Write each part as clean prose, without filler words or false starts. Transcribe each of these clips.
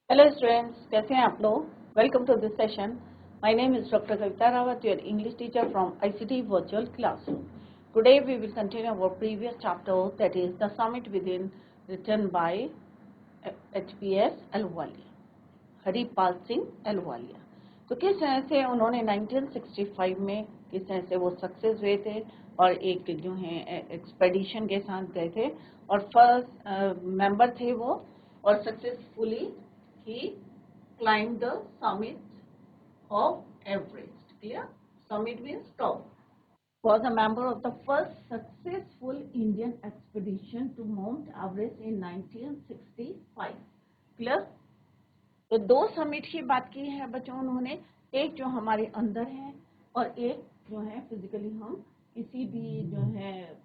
Hello students, कैसे हैं आप लोग? Welcome to this session. My name is Dr. Kavita Rawat, your English teacher from ICT Virtual Classroom. Today we will continue our previous chapter, that is the Summit Within, written by HPS Ahluwalia, Haripal Singh Ahluwalia. तो किस तरह से उन्होंने 1965 में किस तरह से वो सक्सेस हुए थे और एक जो है एक्सपेडिशन के साथ गए थे और फर्स्ट मेंबर थे वो, और successfully he climbed the summit of Everest. Clear? Summit means top. Was a member of the first successful Indian expedition to Mount Everest in 1965. Clear? तो दो समिट की बात की है बच्चों उन्होंने, एक जो हमारे अंदर है और एक जो है फिजिकली हम किसी भी जो है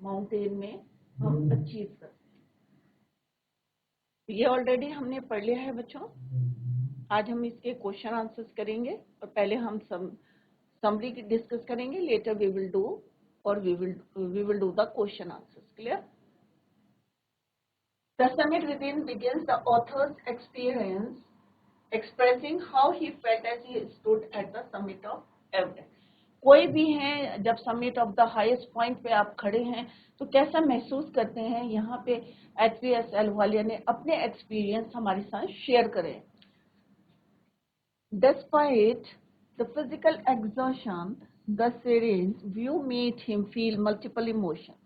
माउंटेन में हम अचीव करते हैं। ये ऑलरेडी हमने पढ़ लिया है बच्चों। आज हम इसके क्वेश्चन आंसर्स करेंगे और पहले हम समरी की डिस्कस करेंगे, later we will do the question answers. Clear? The summit within begins the author's experience expressing how he felt as he stood at the summit of Everest. कोई भी है, जब summit of the highest point पे आप खड़े हैं तो कैसा महसूस करते हैं, यहाँ पे HPS अहलूवालिया ने अपने एक्सपीरियंस हमारे साथ शेयर करे। Despite the physical exertion, the serene view made him feel multiple emotions.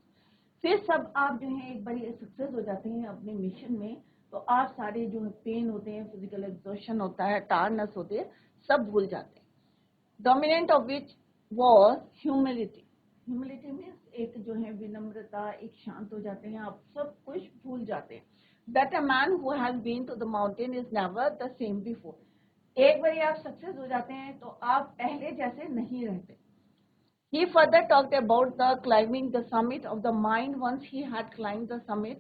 फिर सब आप जो है एक बार सक्सेस हो जाते हैं अपने मिशन में तो आप सारे जो है पेन होते हैं, फिजिकल एग्जॉशन होता है, टायर्डनेस होती है, सब भूल जाते हैं। Dominant of which was humility. Humility means एक जो है विनम्रता, एक शांत हो जाते हैं, आप सब कुछ भूल जाते हैं। That a man who has been to the mountain is never the same before. एक बार आप सक्सेस हो जाते हैं तो आप पहले जैसे नहीं रहते। He further talked about the climbing the summit of the mind once he had climbed the summit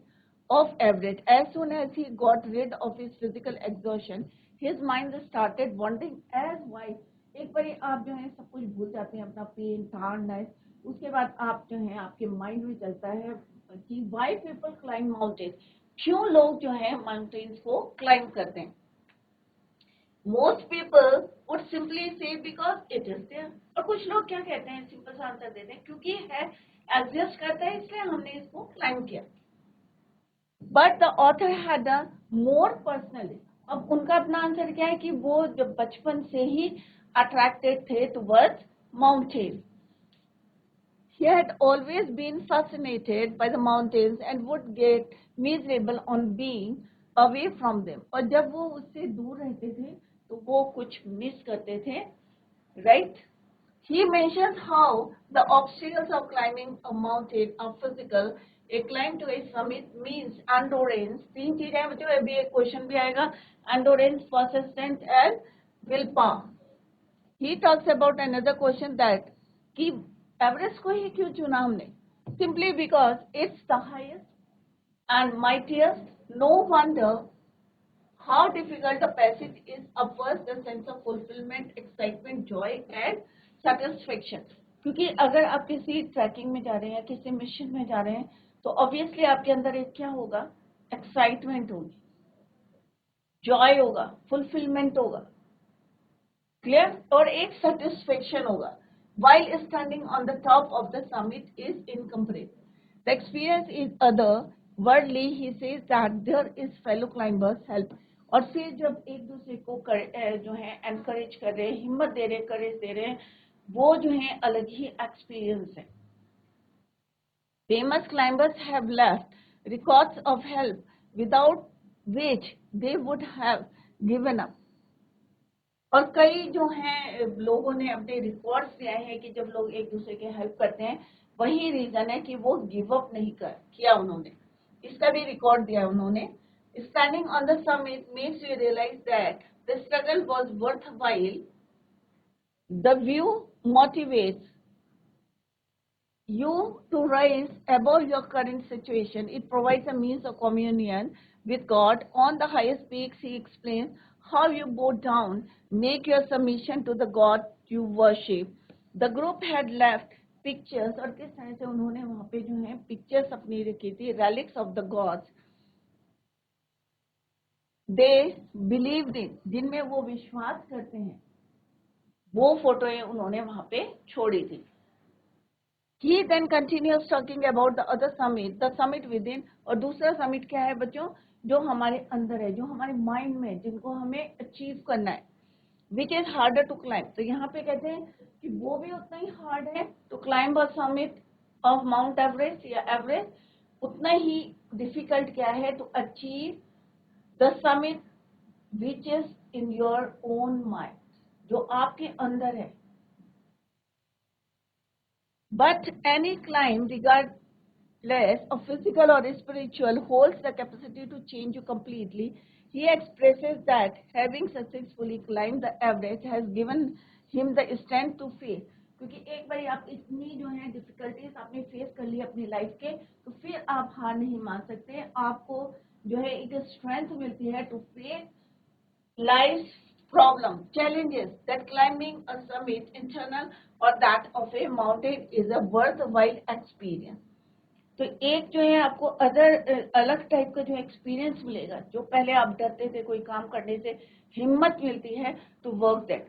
of Everest. As soon as he got rid of his physical exhaustion, his mind started wondering as why. एक बार आप जो है सब कुछ भूल जाते हैं, अपना पेन, टायर्डनेस, उसके बाद आप जो है आपके माइंड में चलता है कि why people climb mountains, क्यों लोग जो है माउंटेन्स को क्लाइंब करते हैं। Most people would simply say because it is there. और कुछ लोग क्या कहते हैं, सिंपल सा आंसर देते हैं क्योंकि है, एग्जिस्ट करता है इसलिए हमने इसको क्लाइम किया। But the author had a more personally. अब उनका अपना आंसर क्या है कि वो जब बचपन से ही अट्रैक्टेड थे towards mountain. He had always been fascinated by the mountains and would get miserable on being away from them. और जब वो उससे दूर रहते थे तो वो कुछ मिस करते थे, right? He mentions how the obstacles of climbing a mountain are physical. A climb to a summit means endurance. तीन चीजें हैं बच्चों, अभी एक क्वेश्चन भी आएगा, endurance, persistence and willpower. He talks about another question that कि एवरेस्ट को ही क्यों चुना हमने, simply because it's the highest and mightiest. No wonder how difficult the passage is upwards, the sense of fulfillment, excitement, joy and satisfaction. क्योंकि अगर आप किसी trekking में जा रहे हैं, किसी मिशन में जा रहे हैं तो ऑब्वियसली आपके अंदर एक क्या होगा, एक्साइटमेंट होगी, जॉय होगा, फुलफिलमेंट होगा, क्लियर, और एक सेटिस्फेक्शन होगा। While standing on the top of the summit is incomparable. The experience is otherworldly. He says that there is fellow climbers help. और फिर जब एक दूसरे को जो है एनकरेज कर रहे हैं, हिम्मत दे रहे हैं, करेज दे रहे हैं, वो जो है अलग ही एक्सपीरियंस है। Famous climbers have left records of help without which they would have given up. और कई जो हैं लोगों ने अपने रिकॉर्ड्स दिए हैं कि जब लोग एक दूसरे के हेल्प करते हैं वही रीजन है कि वो गिव अप नहीं किया उन्होंने, इसका भी रिकॉर्ड दिया उन्होंने। Standing on the summit makes you realise that the struggle was worthwhile, the view motivates you to rise above your current situation. It provides a means of communion with God. On the highest peaks, he explains how you go down, make your submission to the God you worship. The group had left pictures, और किस तरह से उन्होंने वहाँ पे जो है pictures अपनी रखी थी, relics of the gods. They believed in, जिनमें वो विश्वास करते हैं, वो फोटोएं उन्होंने वहां पे छोड़ी थी। He then continues talking about the other summit, the summit within, और दूसरा summit क्या है बच्चों, जो हमारे अंदर है, जो हमारे माइंड में, जिनको हमें अचीव करना है, which is harder to climb। तो यहाँ पे कहते हैं कि वो भी उतना ही हार्ड है to climb a summit of Mount Everest या एवरेस्ट, उतना ही डिफिकल्ट क्या है to achieve the summit which is in your own mind, जो आपके अंदर है। But any climb, regardless of physical or spiritual, holds the capacity to change you completely. He expresses that having successfully climbed the Everest has given him the strength to face. क्योंकि एक बार आप इतनी जो है डिफिकल्टीज आपने face कर ली अपनी लाइफ के, तो फिर आप हार नहीं मान सकते। आपको जो है एक स्ट्रेंथ मिलती है to face life's problem, challenges, that climbing a summit, internal or that of a mountain, is a worthwhile experience. तो एक जो है आपको अलग टाइप का जो एक्सपीरियंस मिलेगा, जो पहले आप डरते थे कोई काम करने से, हिम्मत मिलती है टू वर्क दैट,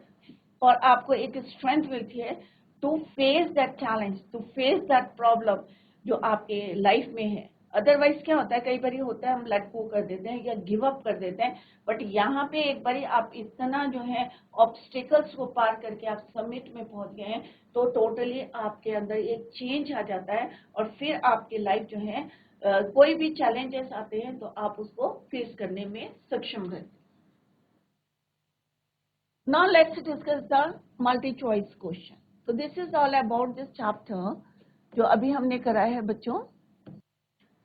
और आपको एक स्ट्रेंथ मिलती है to face that challenge, to face that problem जो आपके लाइफ में है। अदरवाइज क्या होता है, कई बार होता है हम लेट गो कर देते हैं या गिव अप कर देते हैं, बट यहाँ पे एक बार आप इतना जो है ऑब्स्टिकल्स को पार करके आप समिट में पहुंच गए हैं, तो टोटली आपके अंदर एक चेंज आ जाता है, और फिर आपकी लाइफ जो है कोई भी चैलेंजेस आते हैं तो आप उसको फेस करने में सक्षम रहते हैं। Now let's discuss the multi-choice question. So this is all about this chapter जो अभी हमने करा है बच्चों,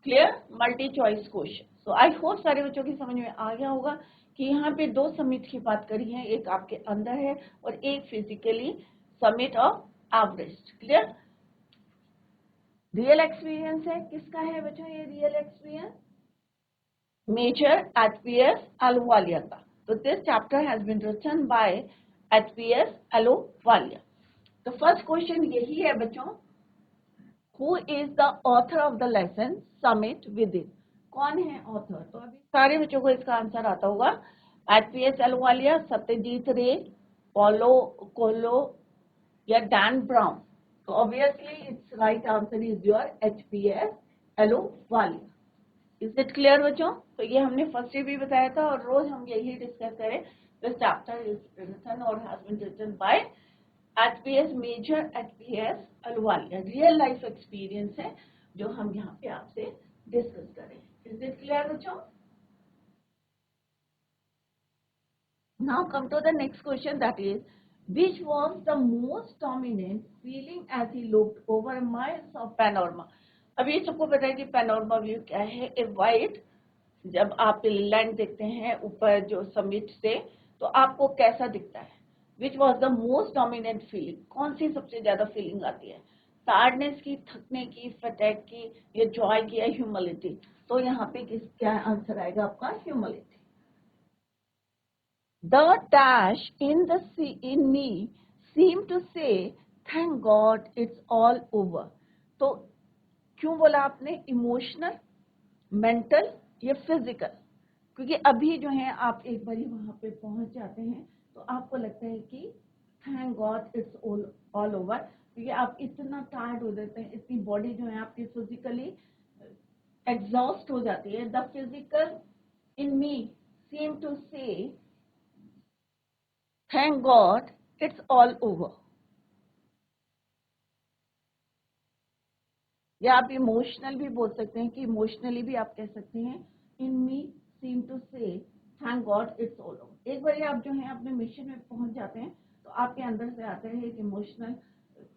clear, multi choice question. So I hope सारे बच्चों की समझ में आ गया होगा कि यहाँ पे दो समिट की बात करी है, एक आपके अंदर है और एक physically summit of Everest. Clear, real experience है, किसका है बच्चों ये real experience? Major HPS Ahluwalia का। तो this chapter has been written by HPS Ahluwalia. तो फर्स्ट क्वेश्चन यही है बच्चों, Who is the author of the lesson Summit Within? कौन है ऑथर? तो अभी सारे बच्चों को इसका आंसर आता होगा, एचपीएस अहलूवालिया, सत्यजीत रे, पॉलो कोलो या डैन ब्राउन। तो obviously it's right answer is your HPS Ahluwalia. Is it clear बच्चों? तो ये हमने फर्स्ट डे भी बताया था और रोज हम यही डिस्कस करें। दिस चैप्टर इज रिटन और has been written by HPS major HPS Ahluwalia. Real life experience है जो हम यहाँ पे आपसे डिस्कस करें। इज इट क्लियर बच्चों? Now come to the next question, that is which was the most dominant feeling as he looked over miles of panorama? अब ये सबको पता है कि पैनोरमा व्यू क्या है। ए वाइड, जब आप लैंड देखते हैं ऊपर जो समिट से, तो आपको कैसा दिखता है? Which was the most dominant feeling, कौन सी सबसे ज्यादा फीलिंग आती है? सैडनेस की, थकने की, फटैक की, या जॉय की, या ह्यूमिलिटी? तो यहाँ पे क्या आंसर आएगा आपका? Humility. The dash in me seemed to say, thank God it's all over. तो क्यों बोला आपने इमोशनल, मेंटल या फिजिकल? क्योंकि अभी जो है आप एक बार वहां पे पहुंच जाते हैं तो आपको लगता है कि thank God it's all over, क्योंकि आप इतना टायर्ड हो जाते हैं, इतनी बॉडी जो है आपकी फिजिकली एग्जॉस्ट हो जाती है। The physical in me seem to say thank God it's all over. या आप इमोशनल भी बोल सकते हैं कि इमोशनली भी आप कह सकते हैं, इन me seem to say thank God it's all over. एक बार आप जो है अपने मिशन में पहुंच जाते हैं तो आपके अंदर से आता है एक इमोशनल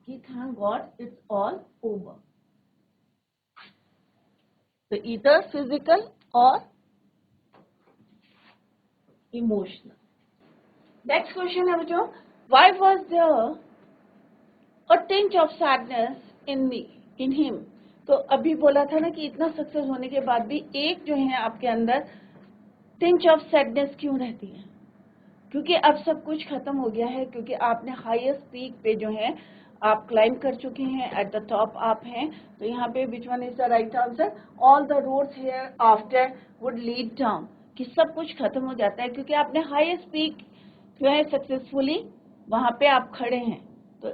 कि thank God it's all over. तो ईदर फिजिकल और इमोशनल। नेक्स्ट क्वेश्चन है बच्चों, why was there a tinge of sadness in him? तो अभी बोला था ना कि इतना सक्सेस होने के बाद भी एक जो है आपके अंदर टिंच ऑफ सैडनेस क्यों रहती है? क्योंकि अब सब कुछ खत्म हो गया है, क्योंकि आपने हाईएस्ट पीक पे जो है आप क्लाइंब कर चुके हैं, एट द टॉप आप हैं। तो यहाँ पे which one is the right answer? All the roads hereafter would lead down. कि सब कुछ खत्म हो जाता है, क्योंकि आपने हाईएस्ट पीक जो है सक्सेसफुली वहां पे आप खड़े हैं। तो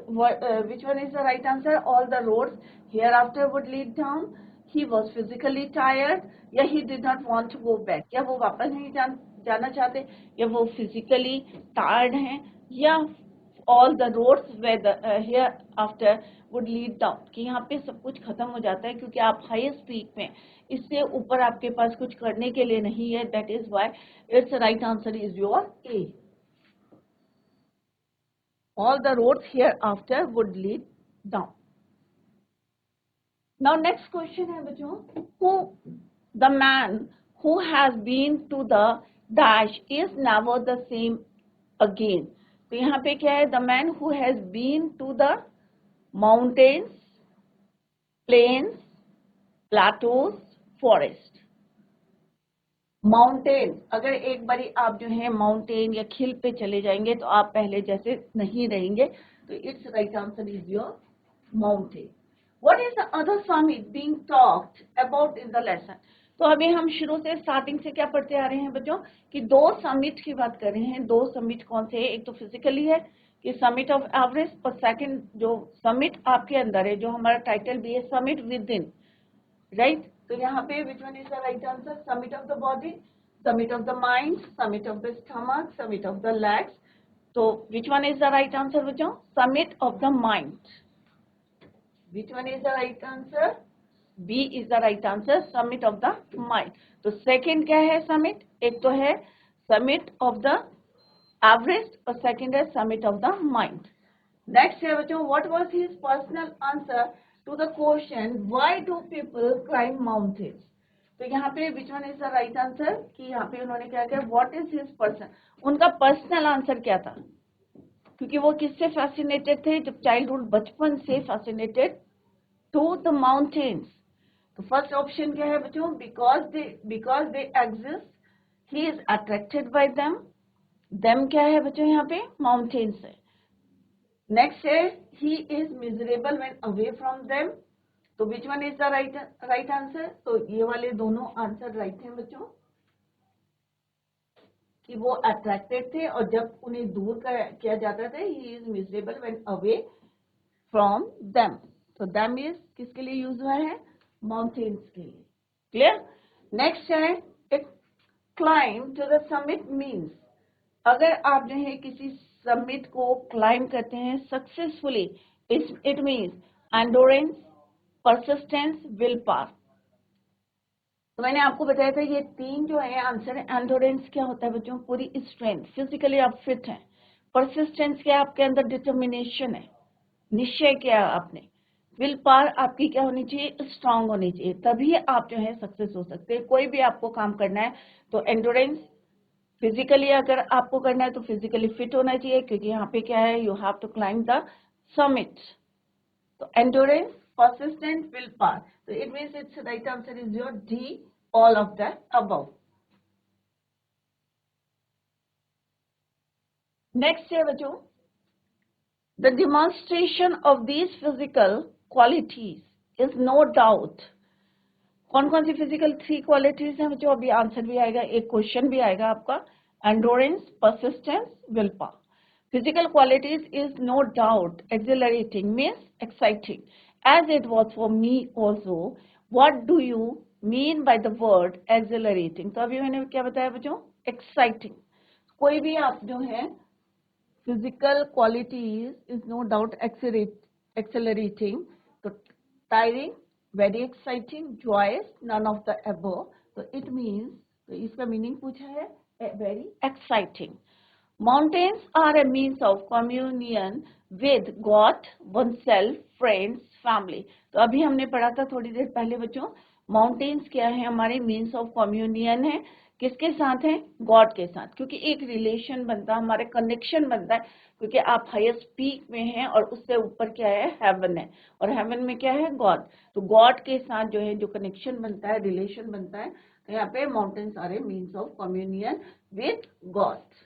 which one is the right answer? All the roads hereafter would lead down. He was physically tired या he did not want to go back, या वो वापस नहीं जाना चाहते, या वो फिजिकली टायर्ड हैं, या all the roads hereafter would lead down, कि यहाँ पे सब कुछ खत्म हो जाता है क्योंकि आप हाईएस्ट पीक में, इससे ऊपर आपके पास कुछ करने के लिए नहीं है। That is why it's right answer is your A. All the roads hereafter would lead down. Now next question है बच्चों, who the man who has been to the dash is never the same again. तो यहाँ पे क्या है? The man who has been to the mountains, plains, plateaus, forest. Mountain, अगर एक बारी आप जो है माउंटेन या हिल पे चले जाएंगे तो आप पहले जैसे नहीं रहेंगे, तो it's right answer is your mountain. What is the other summit being talked about in the lesson? तो अभी हम शुरू से स्टार्टिंग से क्या पढ़ते आ रहे हैं बच्चों, कि दो समिट की बात कर रहे हैं। दो समिट कौन से है? एक तो फिजिकली है कि समिट ऑफ एवरेस्ट, और सेकंड जो समिट आपके अंदर है, जो हमारा टाइटल भी है समिट विद इन, राइट? तो यहाँ पे which one is the right answer? Summit of the body, summit of the mind, summit of the stomach, summit of the legs. तो which one is the right answer बच्चों? Summit of the mind. Which one is the right answer? B is the right answer, summit of the mind. तो second क्या है summit? एक तो है summit of the Everest और second है summit of the mind. Next है बच्चों, what was his personal answer to the question why do people climb mountains? तो यहाँ पे which one is the right answer? कि यहाँ पे उन्होंने क्या किया? what is his person? उनका पर्सनल आंसर क्या था? क्योंकि वो किससे फैसिनेटेड थे? जब चाइल्डहुड, बचपन से फैसिनेटेड टू द माउंटेन्स। तो फर्स्ट ऑप्शन क्या है बच्चों? Because they exist, he is attracted by them. Them क्या है बच्चों यहाँ पे? माउंटेन्स है। नेक्स्ट है he is miserable when away from them. तो which one is the right answer? तो ये वाले दोनों आंसर राइट हैं बच्चों, कि वो अट्रैक्टेड थे और जब उन्हें दूर किया जाता था, he is miserable when away from them। तो them is किसके लिए यूज हुआ है? माउंटेन्स के लिए। क्लियर? नेक्स्ट है climb to the summit means, अगर आप जो है किसी समिट को क्लाइम करते हैं successfully, it means endurance, persistence, will power. तो मैंने आपको बताया था ये तीन जो है आंसर। एंडोरेंस क्या होता है बच्चों? पूरी स्ट्रेंथ, फिजिकली आप फिट हैं। परसिस्टेंस क्या? आपके अंदर डिटर्मिनेशन है, निश्चय किया आपने। विल पावर आपकी क्या होनी चाहिए? स्ट्रांग होनी चाहिए, तभी आप जो है सक्सेस हो सकते हैं। कोई भी आपको काम करना है तो एंडोरेंस, फिजिकली अगर आपको करना है तो फिजिकली फिट होना चाहिए, क्योंकि यहाँ पे क्या है? You have to climb the summit. तो एंडोरेंस, परसिस्टेंट, विल पावर। तो it means it's right answer is your D, all of the above. Next है बच्चों, the demonstration of these physical qualities is no doubt. कौन कौन सी physical three qualities हैं बच्चों? अभी answer भी आएगा, एक क्वेश्चन भी आएगा आपका। Endurance, persistence, will power. Physical qualities is no doubt exhilarating, means exciting, as it was for me also. What do you mean by the word exhilarating? तो अभी मैंने क्या बताया बच्चों? Exciting। कोई भी आप जो है physical qualities is no doubt exhilarating, तो tiring, very exciting, joyous, none of the above। तो it means, तो इसका मीनिंग पूछा है very exciting। Mountains are a means of communion with God, oneself, friends, family। तो अभी हमने पढ़ा था थोड़ी देर पहले बच्चों, माउंटेन्स क्या है? हमारे मीन्स ऑफ कम्युनियन है। किसके साथ है? गॉड के साथ, क्योंकि एक रिलेशन बनता है, हमारे कनेक्शन बनता है, क्योंकि आप हाईएस्ट पीक में हैं और उससे ऊपर क्या है? हेवन है, और हेवन में क्या है? गॉड। तो गॉड के साथ जो है जो कनेक्शन बनता है, रिलेशन बनता है, तो यहाँ पे mountains are a means of communion with God.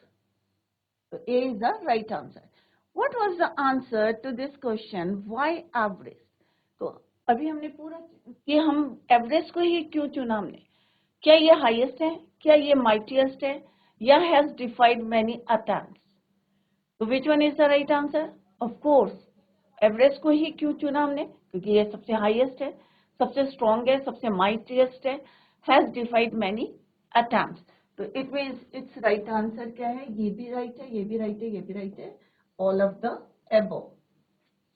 So A is the right answer. What was the answer to this question? Why Everest? तो अभी हमने पूरा कि हम एवरेस्ट को ही क्यों चुना हमने, क्या ये हाईएस्ट है, क्या ये माइटिएस्ट है, या हैज डिफाइड मैनी अटेम्प्ट्स? तो which one is the right answer? Of course Everest को ही क्यों चुना हमने? क्योंकि ये सबसे हाईएस्ट है, सबसे स्ट्रॉन्ग है, सबसे माइटिएस्ट है, हैज डिफाइड मैनी अटेम्प्ट्स। तो it means it's right answer क्या है? ये भी राइट है, ये भी राइट है, ये भी राइट है, all of the above.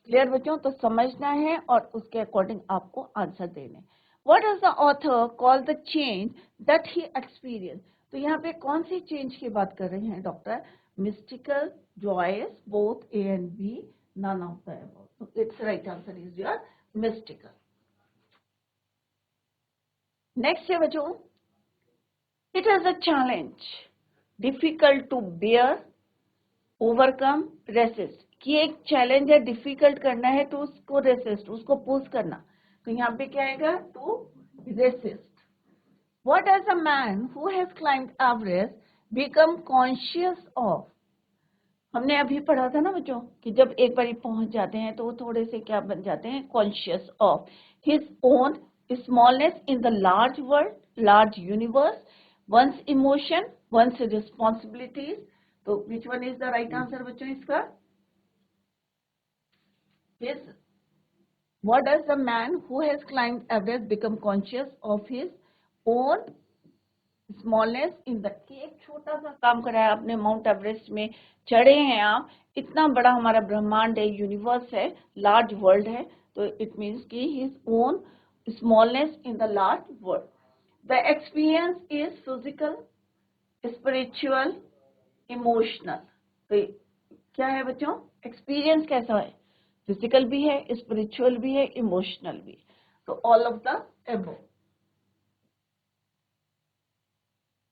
Clear बच्चों? तो समझना है और उसके अकॉर्डिंग आपको आंसर देने। What does the author call the change that he experience? तो यहाँ पे कौन सी चेंज की बात कर रहे हैं doctor? Mystical, joyous, both A and B, none of the above. तो it's right answer is your mystical. Next है बच्चों, it is a challenge difficult to bear, overcome, resist. कि एक चैलेंज है, डिफिकल्ट करना है तो उसको रेसिस्ट, उसको पुश करना। तो यहाँ पे क्या आएगा? To resist. What does a man who has climbed Everest become conscious of? हमने अभी पढ़ा था ना बच्चों कि जब एक बार पहुंच जाते हैं तो वो थोड़े से क्या बन जाते हैं? Conscious of his own smallness in the large world, large universe, one's emotion, one's responsibilities. तो which one is the right answer बच्चों इसका? His, what does the man who has climbed Everest become conscious of his own smallness in the? कि एक छोटा सा काम करा है आपने, माउंट एवरेस्ट में चढ़े हैं आप, इतना बड़ा हमारा ब्रह्मांड है, यूनिवर्स है, लार्ज वर्ल्ड है, तो इट मीन्स कि his own smallness in the large world. The experience is physical, spiritual, emotional. तो क्या है बच्चों? एक्सपीरियंस कैसा है? फिजिकल भी है, स्पिरिचुअल भी है, इमोशनल भी। तो all of the above.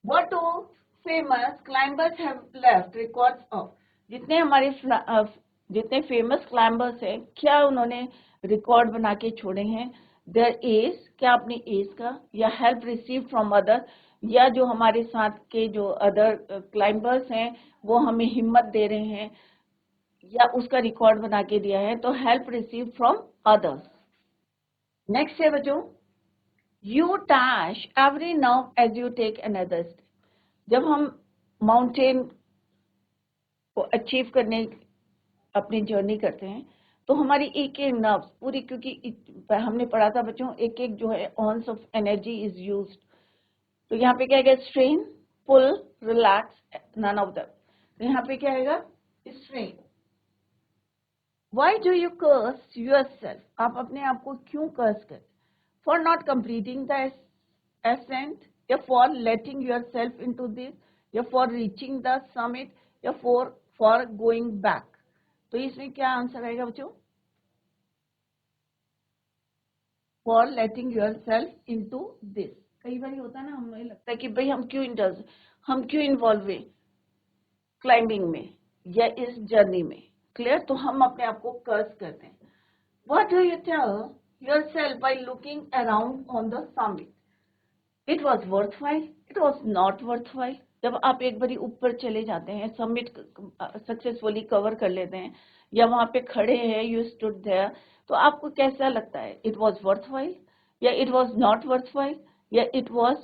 What do famous climbers have left records of? जितने हमारे जितने फेमस क्लाइंबर्स हैं, क्या उन्होंने रिकॉर्ड बना के छोड़े हैं? देयर एज, क्या अपनी एज का, या हेल्प रिसीव फ्रॉम अदर, या जो हमारे साथ के जो अदर क्लाइंबर्स हैं वो हमें हिम्मत दे रहे हैं, या उसका रिकॉर्ड बना के दिया है, तो help receive from others. Next है बच्चों, you tax every nerve as you take another step. जब हम माउंटेन को अचीव करने अपनी जर्नी करते हैं तो हमारी एक एक नर्व्स पूरी, क्योंकि हमने पढ़ा था बच्चों एक एक जो है ounce of energy is used. तो यहाँ पे क्या आएगा? Strain, pull, relax, none of them. तो यहाँ पे क्या आएगा? Strain. Why do you curse yourself? आप अपने आप को क्यों कर्स करते? For not completing the ascent, या for letting yourself into this, या for reaching the summit, या for going back। तो इसमें क्या आंसर आएगा बच्चों? For letting yourself into this। कई बार होता है ना, हमें लगता है कि भाई हम क्यों इन्वॉल्व हुए क्लाइंबिंग में या इस जर्नी में। क्लियर? तो हम अपने आप को कर्स करते हैं। What do you tell yourself by looking around on the summit? It was worthwhile, it was not worthwhile। जब आप एक बारी ऊपर चले जाते हैं, समिट सक्सेसफुली कवर कर लेते हैं, या वहां पे खड़े हैं, यू स्टूड देयर, तो आपको कैसा लगता है? इट वॉज वर्थवाइल, या इट वॉज नॉट वर्थवाइल, या इट वॉज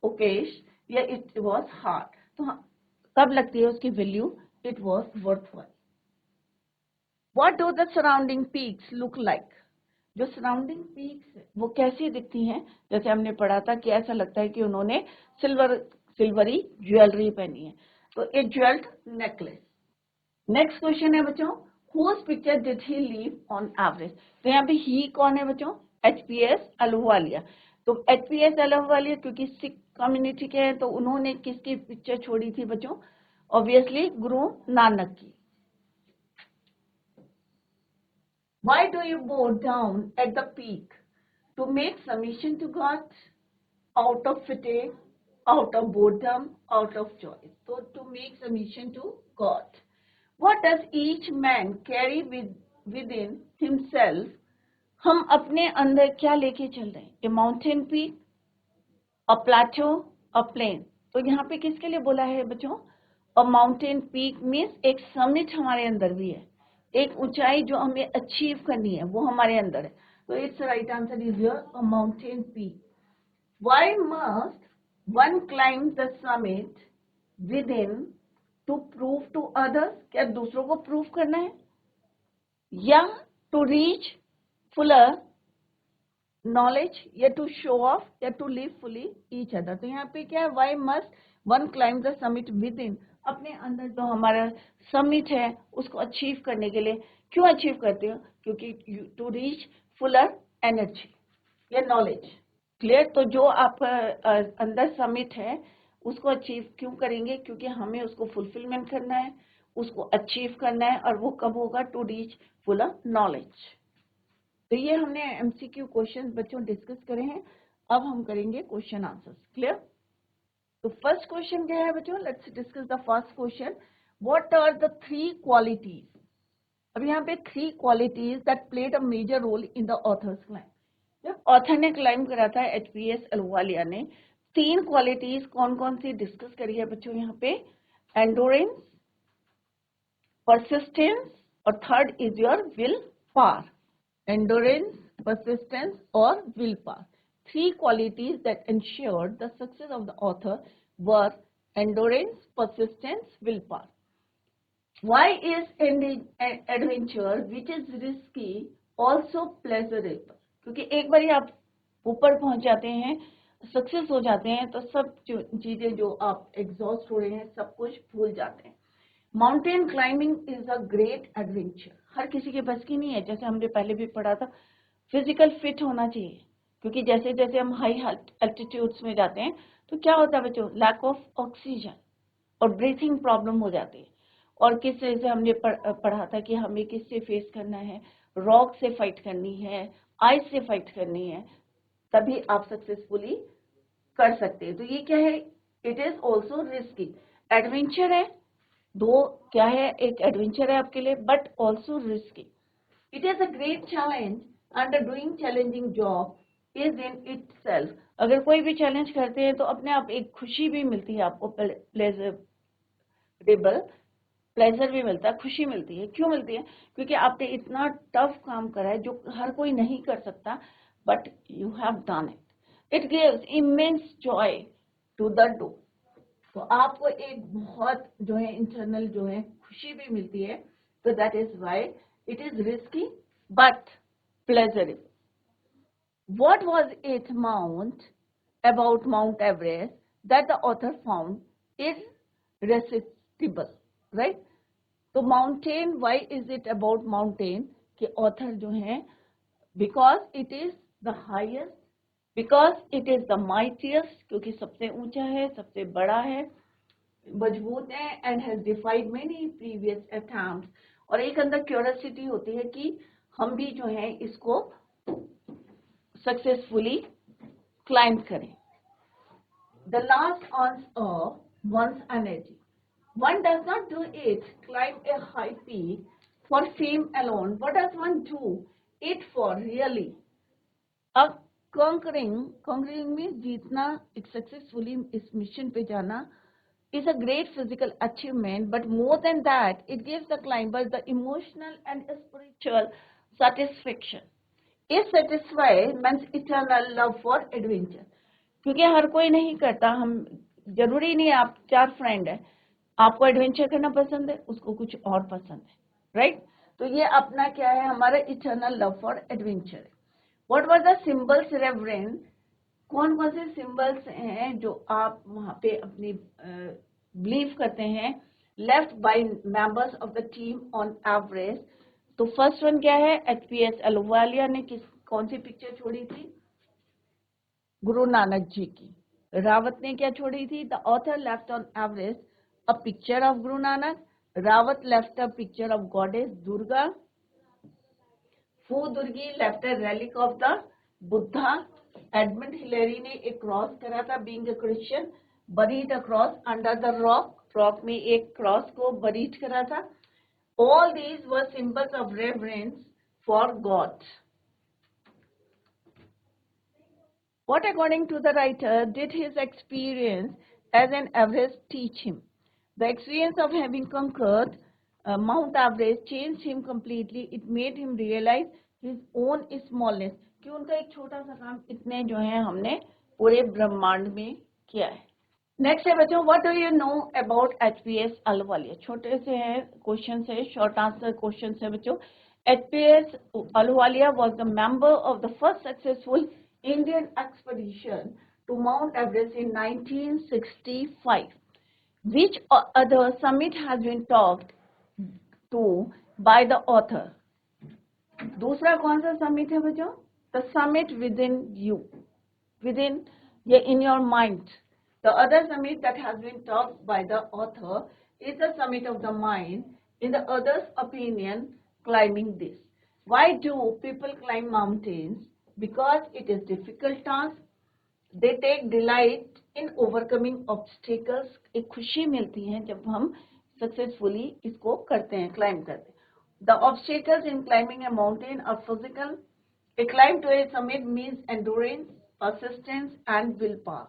ओकेश, या इट वॉज हार्ड। तो कब लगती है उसकी value? It was worthwhile. What do the surrounding peaks look like? जो सराउंडिंग पीक्स है वो कैसी दिखती हैं? जैसे हमने पढ़ा था कि ऐसा लगता है कि उन्होंने सिल्वरी ज्वेलरी पहनी है, तो a jewelled necklace. Next question है बच्चों, whose picture did he leave on Everest? तो यहाँ पे ही कौन है बच्चों? एचपीएस अहलूवालिया। तो एचपीएस अहलूवालिया क्योंकि सिख कम्युनिटी के हैं, तो उन्होंने किसकी पिक्चर छोड़ी थी बच्चों? ऑब्वियसली गुरु नानक की। Why do you bow down at the peak? To make submission to God, out of fatigue, out of boredom, out of joy. So to make submission to God. What does each man carry within himself? हम अपने अंदर क्या लेके चल रहे हैं? A mountain peak, a plateau, a plain। तो यहाँ पे किसके लिए बोला है बच्चों? A mountain peak means एक summit हमारे अंदर भी है, एक ऊंचाई जो हमें अचीव करनी है वो हमारे अंदर है। तो it's right answer is your a mountain peak. Why must One climbs the summit within to prove to others, क्या दूसरों को प्रूव करना है, या to reach fuller knowledge, या to show off, या to live fully each other. तो यहाँ पे क्या है, why must one climb the summit within, अपने अंदर जो हमारा समिट है उसको अचीव करने के लिए. क्यों अचीव करते हो, क्योंकि to reach fuller energy या नॉलेज. क्लियर. तो जो आप अंदर समिट है उसको अचीव क्यों करेंगे, क्योंकि हमें उसको फुलफिलमेंट करना है, उसको अचीव करना है, और वो कब होगा, टू रीच फुल नॉलेज. तो ये हमने एमसीक्यू क्वेश्चन बच्चों डिस्कस करे हैं. अब हम करेंगे क्वेश्चन आंसर्स. क्लियर. तो फर्स्ट क्वेश्चन क्या है बच्चों, let's discuss the first question. What are the 3 qualities. अब यहाँ पे 3 qualities that played a major role in the author's climb. जब ऑथर ने क्लाइम करा था एचपीएस अहलुवालिया ने, 3 क्वालिटीज कौन कौन सी डिस्कस करी है बच्चों यहाँ पे, एंडोरेंस, परसिस्टेंस, और third is your will power. Endurance, persistence और will power. 3 qualities that ensured the success of the author were endurance, persistence, will power. Why is adventure which is risky also pleasurable? क्योंकि एक बार आप ऊपर पहुंच जाते हैं, सक्सेस हो जाते हैं, तो सब चीजें जो आप एग्जॉस्ट हो रहे हैं सब कुछ भूल जाते हैं. Mountain climbing is a great adventure. हर किसी के बस की नहीं है. जैसे हमने पहले भी पढ़ा था, फिजिकल फिट होना चाहिए, क्योंकि जैसे जैसे हम हाई एल्टीट्यूड्स में जाते हैं तो क्या होता है बच्चों, लैक ऑफ ऑक्सीजन और ब्रीथिंग प्रॉब्लम हो जाती है. और किस तरह से हमने पढ़ा था कि हमें किससे फेस करना है, रॉक से फाइट करनी है, आइस से फाइट करनी है, तभी आप सक्सेसफुली कर सकते हैं. तो ये क्या है, it is also risky. Adventure है, दो क्या है, एक एडवेंचर है आपके लिए, but also risky. It is a great challenge and doing challenging job is in it self. अगर कोई भी चैलेंज करते हैं तो अपने आप एक खुशी भी मिलती है आपको, प्लेजर भी मिलता है, खुशी मिलती है. क्यों मिलती है, क्योंकि आपने इतना टफ काम करा है जो हर कोई नहीं कर सकता, but you have done it. It gives immense joy to the do. तो आपको एक बहुत जो है इंटरनल जो है खुशी भी मिलती है. तो that is why it is risky but pleasurable. What was it about Mount Everest that the author found irresistible, right? तो mountain, why is it about mountain कि author जो है, because it is the highest, because it is the mightiest, क्योंकि सबसे ऊंचा है, सबसे बड़ा है, मजबूत है, and has defied many previous attempts. और एक अंदर क्यूरियोसिटी होती है कि हम भी जो है इसको successfully climb करें. The last ounce of one's energy. One does not do it, climb a high peak for fame alone. What does one do it for really? अब conquering means जीतना, एक successfully इस mission पे जाना is a great physical achievement, but more than that, it gives the climber the emotional and spiritual satisfaction. It satisfies man's eternal love for adventure. क्योंकि हर कोई नहीं करता. हम जरूरी नहीं, आप 4 फ्रेंड है, आपको एडवेंचर करना पसंद है, उसको कुछ और पसंद है, राइट. तो ये अपना क्या है, हमारा इटर्नल लव फॉर एडवेंचर है. What were the symbols reverend. कौन कौन से सिंबल्स हैं जो आप वहां पे अपनी बिलीव करते हैं, left by members of the team on Everest. तो फर्स्ट वन क्या है, एचपीएस अहलुवालिया ने कौन सी पिक्चर छोड़ी थी, गुरु नानक जी की. रावत ने क्या छोड़ी थी, the author left on Everest a picture of Guru Nanak. Rawat left a picture of goddess Durga. Phu Dorji left a relic of the Buddha. Edmund Hillary ने एक क्रॉस करा था, being a Christian, buried a cross under the rock. Rock में एक cross को buried करा था. All these were symbols of reverence for God. What, according to the writer, did his experience as an Everest teach him? The experience of having conquered Mount Everest changed him completely. It made him realize his own smallness. कि उनका एक छोटा सा काम इतने जो है हमने पूरे ब्रह्मांड में किया है। नेक्स्ट है बच्चों, what do you know about HPS Ahluwalia. छोटे से हैं क्वेश्चन है, शॉर्ट आंसर क्वेश्चन है बच्चों। HPS Ahluwalia was the member of the first successful Indian expedition to Mount Everest in 1965. Which other summit has been talked to by the author? दूसरा कौन सा summit है बच्चों? The summit within you, within ये in your mind. The other summit that has been talked by the author is the summit of the mind. In the other's opinion, climbing this. Why do people climb mountains? Because it is difficult task. They take delight in overcoming obstacles. एक खुशी मिलती है जब हम successfully इसको करते हैं, climb करते हैं. The obstacles in climbing a mountain are physical. A climb to a summit means endurance, persistence, and willpower.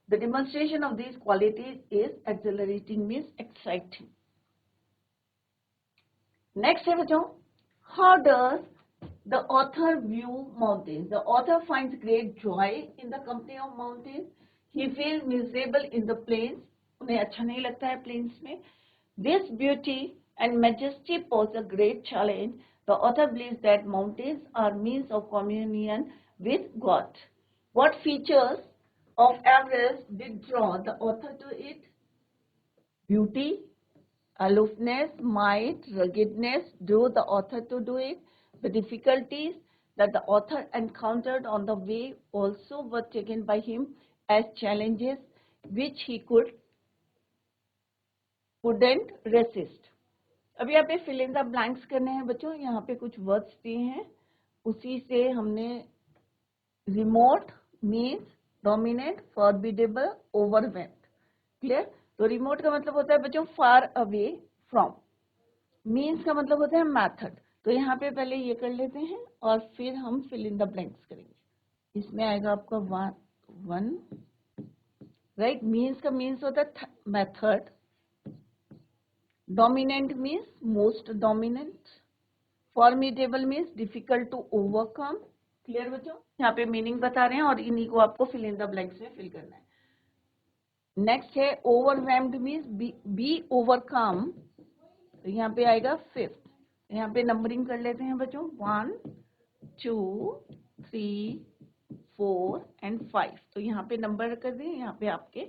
The demonstration of these qualities is exhilarating, means exciting. Next है बच्चों, how does the author view mountains? The author finds great joy in the company of mountains. He feels miserable in the plains. उन्हें अच्छा नहीं लगता है plains में. This beauty and majesty pose a great challenge. The author believes that mountains are means of communion with God. What features of Everest did draw the author to it? Beauty, aloofness, might, ruggedness drew the author to do it. The difficulties that the author encountered on the way also were taken by him as challenges which he couldn't resist. अभी यहाँ पे fill in the blanks करने हैं बच्चों. यहाँ पे कुछ words दिए हैं, उसी से हमने remote means dominate, formidable, overwhelmed. Clear? तो रिमोट का मतलब होता है बच्चों फार अवे फ्रॉम. मीन्स का मतलब होता है मेथड. तो यहाँ पे पहले ये कर लेते हैं और फिर हम फिल इन द ब्लैंक्स करेंगे. इसमें आएगा आपका वन राइट. मीन्स का मीन्स होता है method. Dominant means most dominant. Formidable means difficult to overcome. Clear बच्चों? यहाँ पे मीनिंग बता रहे हैं और इन्हीं को आपको फिल इन द ब्लैंक्स में फिल करना है. नेक्स्ट है overwhelmed means be overcome. तो यहाँ पे आएगा फिफ्थ. यहाँ पे नंबरिंग कर लेते हैं बच्चों. 1 2 3 4 and 5. तो यहाँ पे नंबर कर दें यहाँ पे आपके.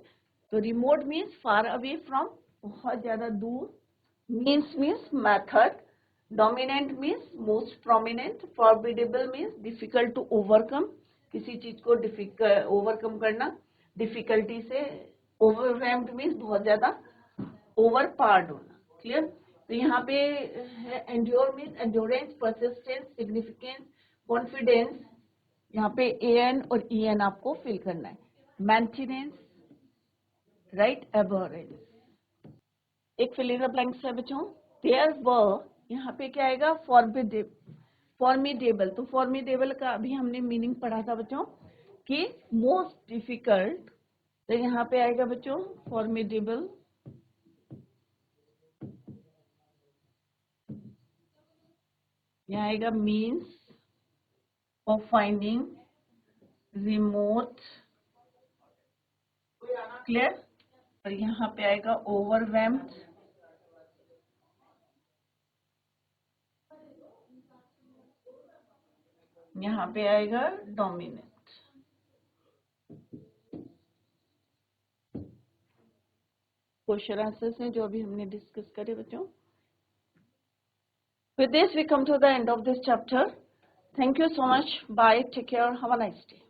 तो remote means far away from, बहुत ज्यादा दूर. Means method. Dominant means most prominent. Formidable means difficult to overcome. किसी चीज को ओवरकम करना डिफिकल्टी से. Overwhelmed means बहुत ज्यादा ओवरपावर्ड होना. क्लियर? तो यहाँ पे है endure means endurance, persistence, significance, confidence. यहाँ पे AN और EN आपको फिल करना है. Maintenance, right? Abhorrence. एक फिल इन द ब्लैंक्स है बच्चों. देयर वर, यहाँ पे क्या आएगा? फॉर्मिडेबल. तो फॉर्मिडेबल का अभी हमने मीनिंग पढ़ा था बच्चों कि मोस्ट डिफिकल्ट. तो यहाँ पे आएगा बच्चों फॉर्मिडेबल. यहाँ आएगा means of finding remote. Clear? और यहाँ पे आएगा ओवरवेल्म्ड. यहाँ पे आएगा डोमिनेंट. क्वेश्चन आंसर्स हैं जो अभी हमने डिस्कस करे बच्चों. With this we come to the end of this chapter. Thank you so much. Bye. Take care. Have a nice day.